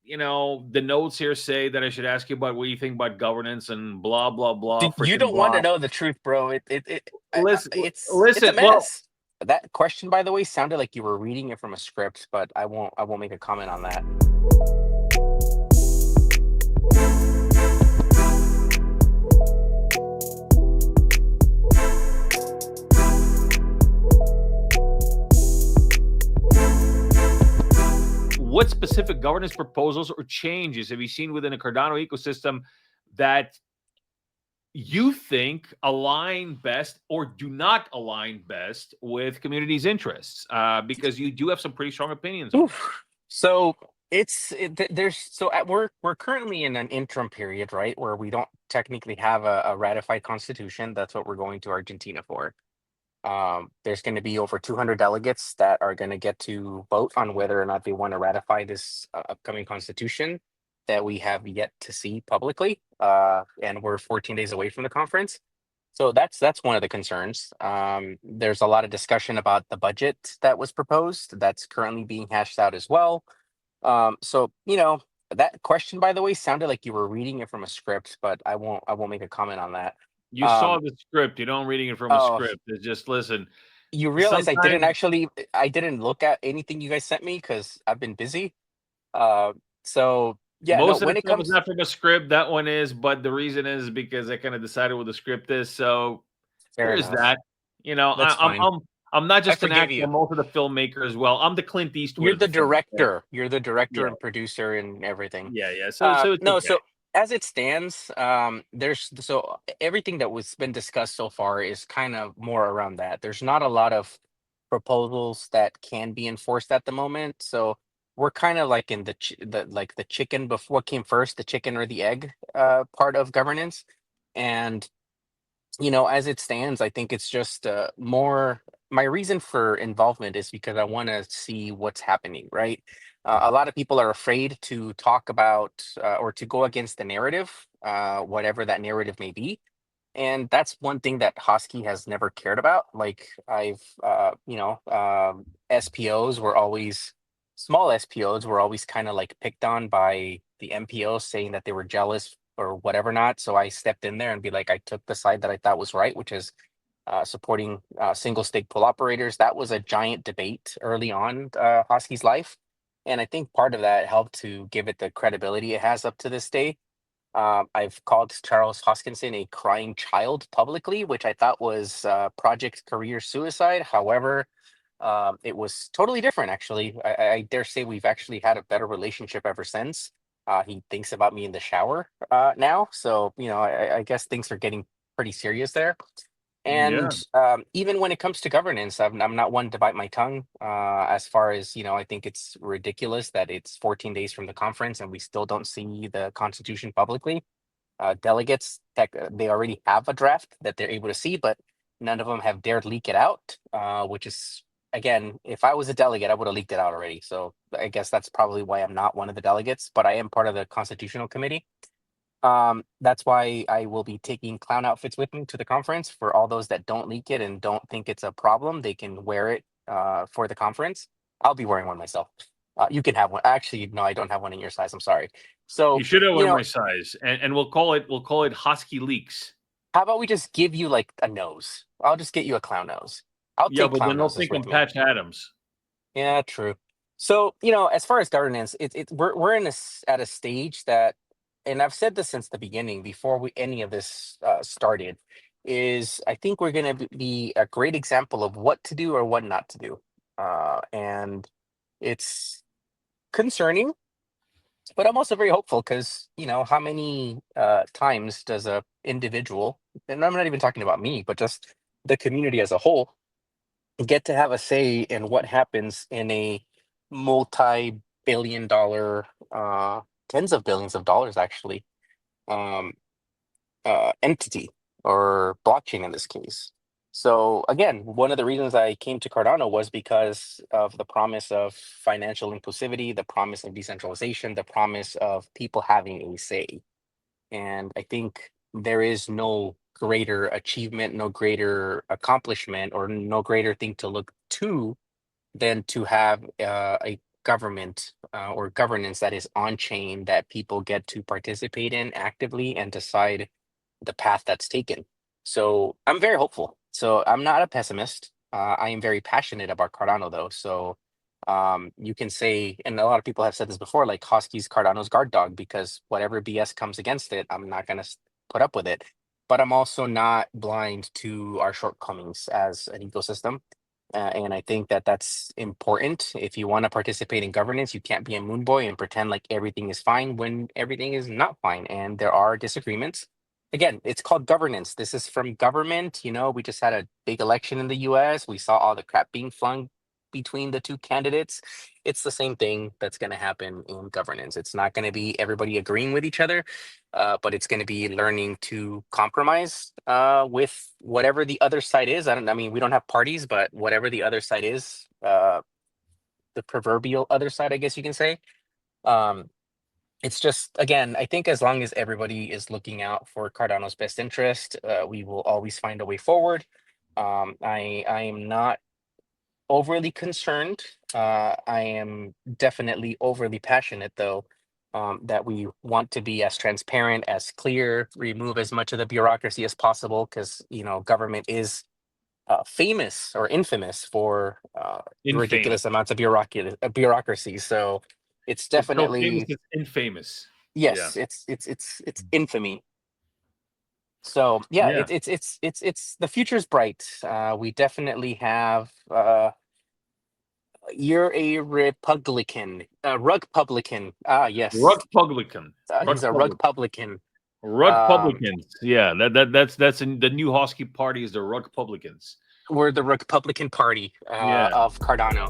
the notes here say that I should ask you about what you think about governance and blah blah blah, You freaking don't want to blah. know the truth, bro. Listen, It's a listen. Well, mess. That question, by the way, sounded like you were reading it from a script, but I won't make a comment on that. what specific governance proposals or changes have you seen within the Cardano ecosystem that you think align best or do not align best with community's interests? Because you do have some pretty strong opinions on that. Oof. So there's we're currently in an interim period, right, where we don't technically have a ratified constitution. That's what we're going to Argentina for. There's going to be over 200 delegates that are going to get to vote on whether or not they want to ratify this upcoming constitution that we have yet to see publicly. And we're 14 days away from the conference. So that's one of the concerns. There's a lot of discussion about the budget that was proposed that's currently being hashed out as well. So that question, by the way, sounded like you were reading it from a script, but I won't make a comment on that. You saw Um, the script. You don't reading it from a oh, script. It's just listen. you realize Sometimes I didn't look at anything you guys sent me because I've been busy. Uh, so yeah, no, most of the when it stuff is comes, not from a script. That one is, but the reason is because I kind of decided what the script is. So fair there is enough. that. You know, That's fine. I'm not I just an forgive actor. you. I'm also the filmmaker as well. I'm the Clint Eastwood of the film. Okay? You're the director Yeah, and producer and everything. yeah, yeah. So it's No, okay. so as it stands, there's everything that was been discussed so far is kind of more around that. There's not a lot of proposals that can be enforced at the moment. So we're kind of like in the chicken before what came first, the chicken or the egg part of governance. And as it stands, I think it's just more my reason for involvement is because I want to see what's happening, right? A lot of people are afraid to talk about or to go against the narrative, whatever that narrative may be. And that's one thing that Hosky has never cared about. Like SPOs were always small SPOs were always kind of like picked on by the MPOs saying that they were jealous or whatever not. So I stepped in there and be like, I took the side that I thought was right, which is supporting single stake pool operators. That was a giant debate early on Hosky's life. And I think part of that helped to give it the credibility it has up to this day. I've called Charles Hoskinson a crying child publicly, which I thought was project career suicide. However, it was totally different, actually. I dare say we've actually had a better relationship ever since. He thinks about me in the shower now. So, I guess things are getting pretty serious there. Yeah. And even when it comes to governance, I'm not one to bite my tongue. As far as, I think it's ridiculous that it's 14 days from the conference and we still don't see the Constitution publicly. Delegates, they already have a draft that they're able to see, but none of them have dared leak it out, which is, again, if I was a delegate, I would have leaked it out already. So I guess that's probably why I'm not one of the delegates, but I am part of the Constitutional Committee. That's why I will be taking clown outfits with me to the conference. For all those that don't leak it and don't think it's a problem, they can wear it for the conference. I'll be wearing one myself. You can have one. Actually, no, I don't have one in your size. I'm sorry. You So, should have one of my size, and we'll call it Husky Leaks. how about we just give you like a nose? I'll just get you a clown nose. I'll Yeah, take but clown then they'll noses think with I'm me. Patch Adams. Yeah, true. So, as far as governance, we're at a stage that, and I've said this since the beginning, before any of this started, is I think we're going to be a great example of what to do or what not to do, and it's concerning, but I'm also very hopeful because how many times does a individual, and I'm not even talking about me, but just the community as a whole, get to have a say in what happens in a multi-billion dollar, tens of billions of dollars actually, um, entity or blockchain in this case. So again, one of the reasons I came to Cardano was because of the promise of financial inclusivity, the promise of decentralization, the promise of people having a say. And I think there is no greater achievement, no greater accomplishment, or no greater thing to look to than to have government or governance that is on chain that people get to participate in actively and decide the path that's taken. So I'm very hopeful. So I'm not a pessimist. I am very passionate about Cardano though. So you can say, and a lot of people have said this before, like Hosky's Cardano's guard dog, because whatever BS comes against it, I'm not going to put up with it. But I'm also not blind to our shortcomings as an ecosystem. And I think that that's important. If you want to participate in governance, you can't be a moon boy and pretend like everything is fine when everything is not fine. And there are disagreements. Again, it's called governance. This is from government. You know, we just had a big election in the US. We saw all the crap being flung between the two candidates. It's the same thing that's going to happen in governance. It's not going to be everybody agreeing with each other, but it's going to be learning to compromise with whatever the other side is. I mean, we don't have parties, but whatever the other side is, the proverbial other side, I guess you can say. Um, it's just, again, I think as long as everybody is looking out for Cardano's best interest, we will always find a way forward. I am not overly concerned. I am definitely overly passionate, though, that we want to be as transparent, as clear, remove as much of the bureaucracy as possible, because, you know, government is famous or infamous for Infamous. ridiculous amounts of bureaucracy. So it's It's so famous, definitely, it's infamous. Yeah. yes, it's infamy. So yeah, Yeah. it's the future's bright. We definitely have you're a Republican, a rug publican. Ah, yes. Rugpublican. He's a rug publican. Um, Rugpublicans. Yeah, that's in the new Hosky party is the Rugpublicans. we're the Republican Party Yeah. of Cardano.